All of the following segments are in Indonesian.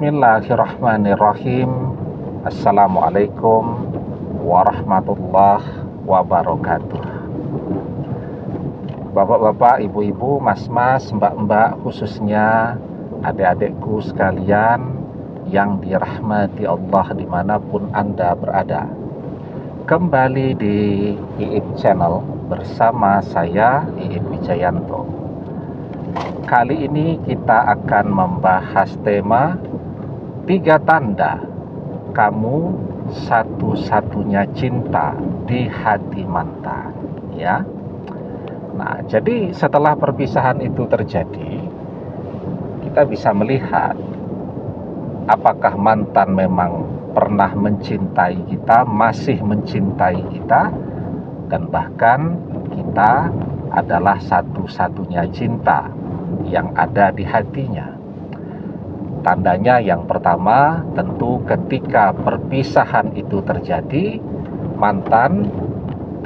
Bismillahirrahmanirrahim. Assalamualaikum warahmatullahi wabarakatuh. Bapak-bapak, ibu-ibu, mas-mas, mbak-mbak, khususnya adik-adikku sekalian yang dirahmati Allah dimanapun Anda berada. Kembali di Iip Channel bersama saya, Iip Wijayanto. Kali ini kita akan membahas tema 3 tanda kamu satu-satunya cinta di hati mantan, ya. Nah, jadi setelah perpisahan itu terjadi, kita bisa melihat apakah mantan memang pernah mencintai kita, masih mencintai kita, dan bahkan kita adalah satu-satunya cinta yang ada di hatinya. Tandanya yang pertama, tentu ketika perpisahan itu terjadi, mantan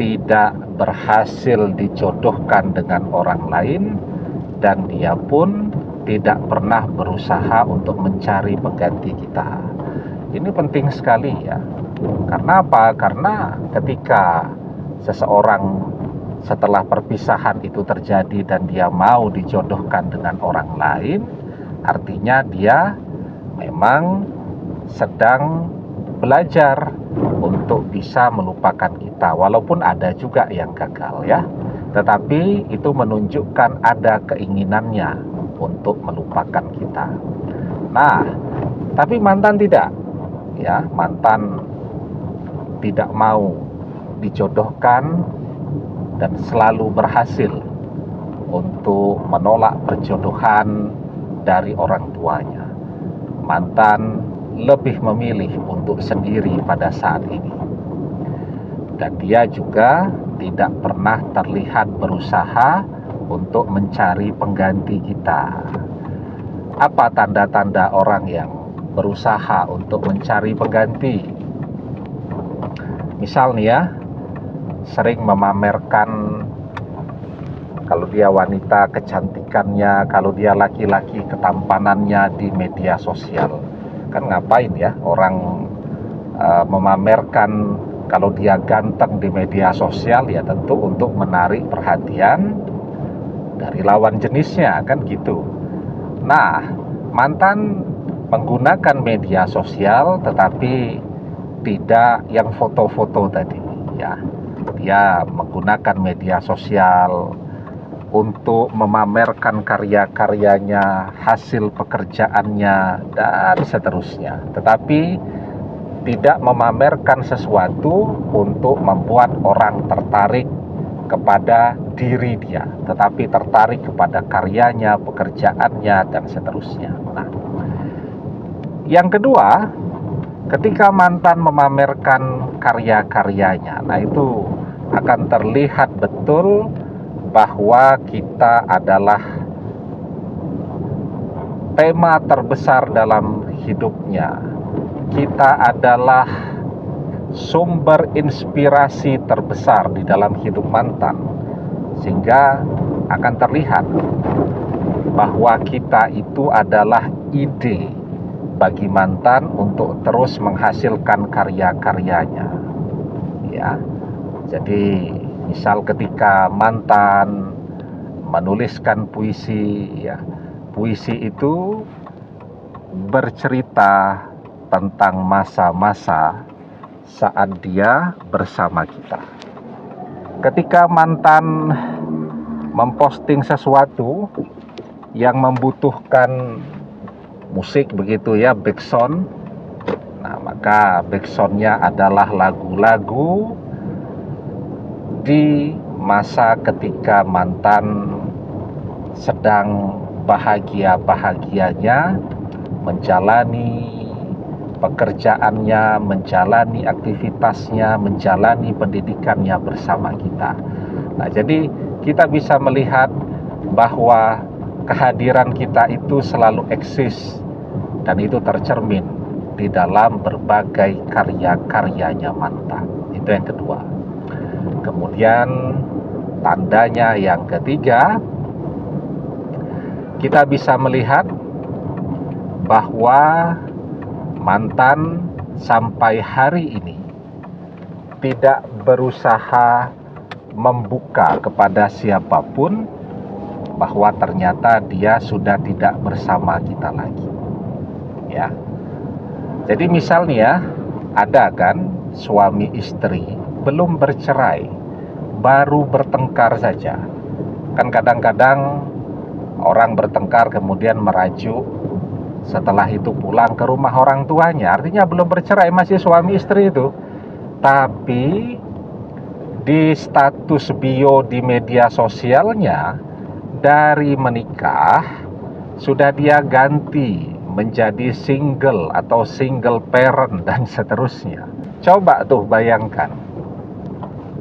tidak berhasil dijodohkan dengan orang lain, dan dia pun tidak pernah berusaha untuk mencari pengganti kita. Ini penting sekali, ya. Karena apa? Karena ketika seseorang setelah perpisahan itu terjadi dan dia mau dijodohkan dengan orang lain, artinya dia memang sedang belajar untuk bisa melupakan kita. Walaupun ada juga yang gagal, ya, tetapi itu menunjukkan ada keinginannya untuk melupakan kita. Nah, tapi mantan tidak, ya, mantan tidak mau dijodohkan dan selalu berhasil untuk menolak perjodohan dari orang tuanya. Mantan lebih memilih untuk sendiri pada saat ini, dan dia juga tidak pernah terlihat berusaha untuk mencari pengganti kita. Apa tanda-tanda orang yang berusaha untuk mencari pengganti? Misal nih, ya, sering memamerkan kalau dia wanita kecantikannya, kalau dia laki-laki ketampanannya di media sosial. Kan ngapain, ya, orang memamerkan kalau dia ganteng di media sosial? Ya tentu untuk menarik perhatian dari lawan jenisnya, kan gitu. Nah, mantan menggunakan media sosial tetapi tidak yang foto-foto tadi, ya. Dia menggunakan media sosial untuk memamerkan karya-karyanya, hasil pekerjaannya, dan seterusnya. Tetapi tidak memamerkan sesuatu untuk membuat orang tertarik kepada diri dia, tetapi tertarik kepada karyanya, pekerjaannya, dan seterusnya. Nah, yang kedua, ketika mantan memamerkan karya-karyanya, nah itu akan terlihat betul bahwa kita adalah tema terbesar dalam hidupnya. Kita adalah sumber inspirasi terbesar di dalam hidup mantan, sehingga akan terlihat bahwa kita itu adalah ide bagi mantan untuk terus menghasilkan karya-karyanya, ya. Jadi misal ketika mantan menuliskan puisi, ya, puisi itu bercerita tentang masa-masa saat dia bersama kita. Ketika mantan memposting sesuatu yang membutuhkan musik, begitu, ya, backsound. Nah, maka backsoundnya adalah lagu-lagu di masa ketika mantan sedang bahagia-bahagianya menjalani pekerjaannya, menjalani aktivitasnya, menjalani pendidikannya bersama kita. Nah, jadi kita bisa melihat bahwa kehadiran kita itu selalu eksis, dan itu tercermin di dalam berbagai karya-karyanya mantan. Itu yang kedua. Kemudian tandanya yang ketiga, kita bisa melihat bahwa mantan sampai hari ini tidak berusaha membuka kepada siapapun bahwa ternyata dia sudah tidak bersama kita lagi. Ya. Jadi misalnya ada kan suami istri belum bercerai, baru bertengkar saja. Kan kadang-kadang orang bertengkar kemudian merajuk, setelah itu pulang ke rumah orang tuanya, artinya belum bercerai, masih suami istri itu. Tapi di status bio di media sosialnya dari menikah sudah dia ganti menjadi single atau single parent dan seterusnya. Coba tuh bayangkan,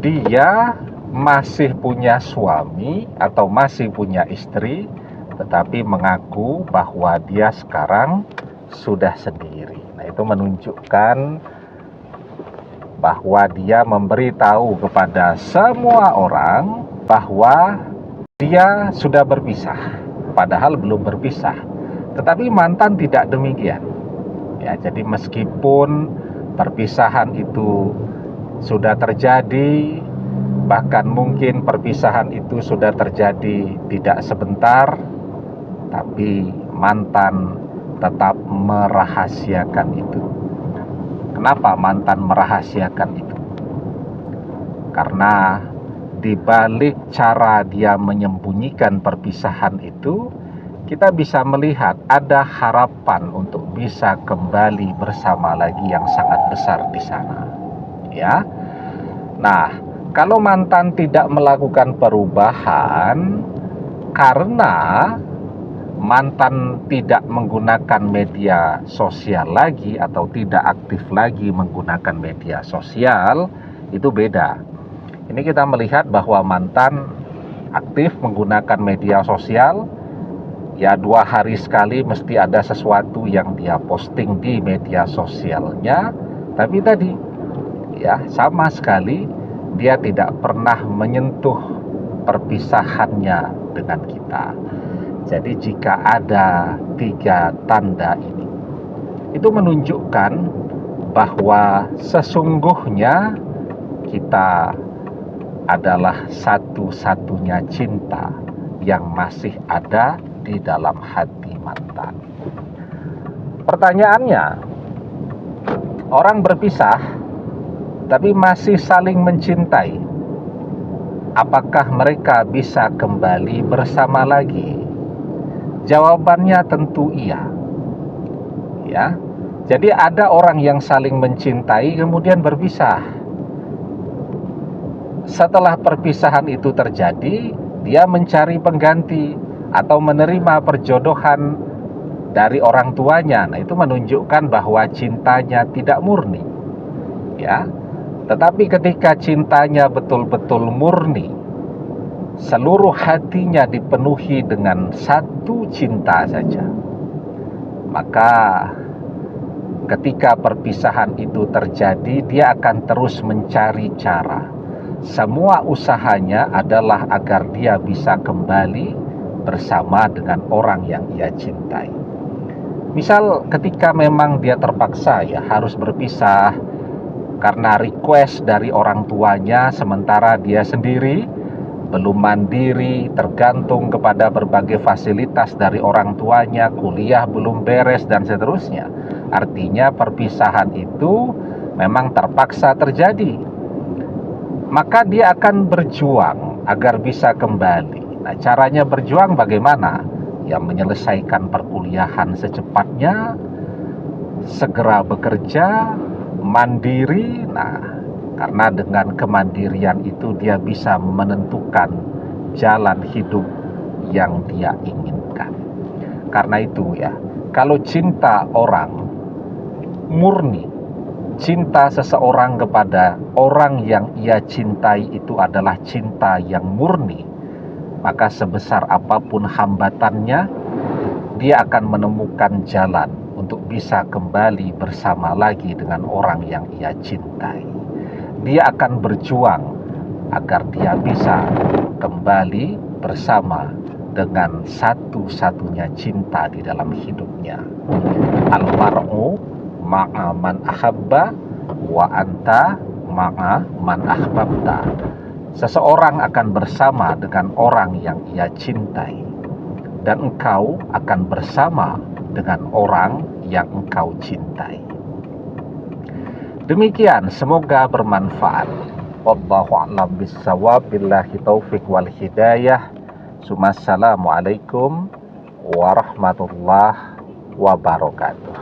dia masih punya suami atau masih punya istri, tetapi mengaku bahwa dia sekarang sudah sendiri. Nah, itu menunjukkan bahwa dia memberitahu kepada semua orang bahwa dia sudah berpisah, padahal belum berpisah. Tetapi mantan tidak demikian. Ya, jadi meskipun perpisahan itu sudah terjadi, bahkan mungkin perpisahan itu sudah terjadi tidak sebentar, tapi mantan tetap merahasiakan itu. Kenapa mantan merahasiakan itu? Karena di balik cara dia menyembunyikan perpisahan itu, kita bisa melihat ada harapan untuk bisa kembali bersama lagi yang sangat besar di sana. Ya. Nah, kalau mantan tidak melakukan perubahan karena mantan tidak menggunakan media sosial lagi atau tidak aktif lagi menggunakan media sosial, itu beda. Ini kita melihat bahwa mantan aktif menggunakan media sosial, ya 2 hari sekali mesti ada sesuatu yang dia posting di media sosialnya, tapi tadi ya sama sekali dia tidak pernah menyentuh perpisahannya dengan kita. Jadi jika ada 3 tanda ini, itu menunjukkan bahwa sesungguhnya kita adalah satu-satunya cinta yang masih ada di dalam hati mantan. Pertanyaannya, orang berpisah tapi masih saling mencintai, apakah mereka bisa kembali bersama lagi? Jawabannya tentu iya. Ya. Jadi ada orang yang saling mencintai kemudian berpisah. Setelah perpisahan itu terjadi, dia mencari pengganti atau menerima perjodohan dari orang tuanya. Nah, itu menunjukkan bahwa cintanya tidak murni. Ya. Tetapi ketika cintanya betul-betul murni, seluruh hatinya dipenuhi dengan satu cinta saja, maka ketika perpisahan itu terjadi, dia akan terus mencari cara. Semua usahanya adalah agar dia bisa kembali bersama dengan orang yang ia cintai. Misal ketika memang dia terpaksa ya harus berpisah karena request dari orang tuanya, sementara dia sendiri belum mandiri, tergantung kepada berbagai fasilitas dari orang tuanya, kuliah belum beres dan seterusnya. Artinya perpisahan itu memang terpaksa terjadi. Maka dia akan berjuang agar bisa kembali. Nah, caranya berjuang bagaimana? Ya, menyelesaikan perkuliahan secepatnya, segera bekerja, mandiri. Nah, karena dengan kemandirian itu dia bisa menentukan jalan hidup yang dia inginkan. Karena itu ya, kalau cinta orang murni, cinta seseorang kepada orang yang ia cintai itu adalah cinta yang murni, maka sebesar apapun hambatannya, dia akan menemukan jalan untuk bisa kembali bersama lagi dengan orang yang ia cintai. Dia akan berjuang agar dia bisa kembali bersama dengan satu-satunya cinta di dalam hidupnya. Almar'u ma'a man ahabba wa anta ma'a man ahbabta. Seseorang akan bersama dengan orang yang ia cintai, dan engkau akan bersama dengan orang yang engkau cintai. Demikian, semoga bermanfaat. Wallahu a'lam bissawab, billahi taufik wal hidayah. Assalamualaikum warahmatullahi wabarakatuh.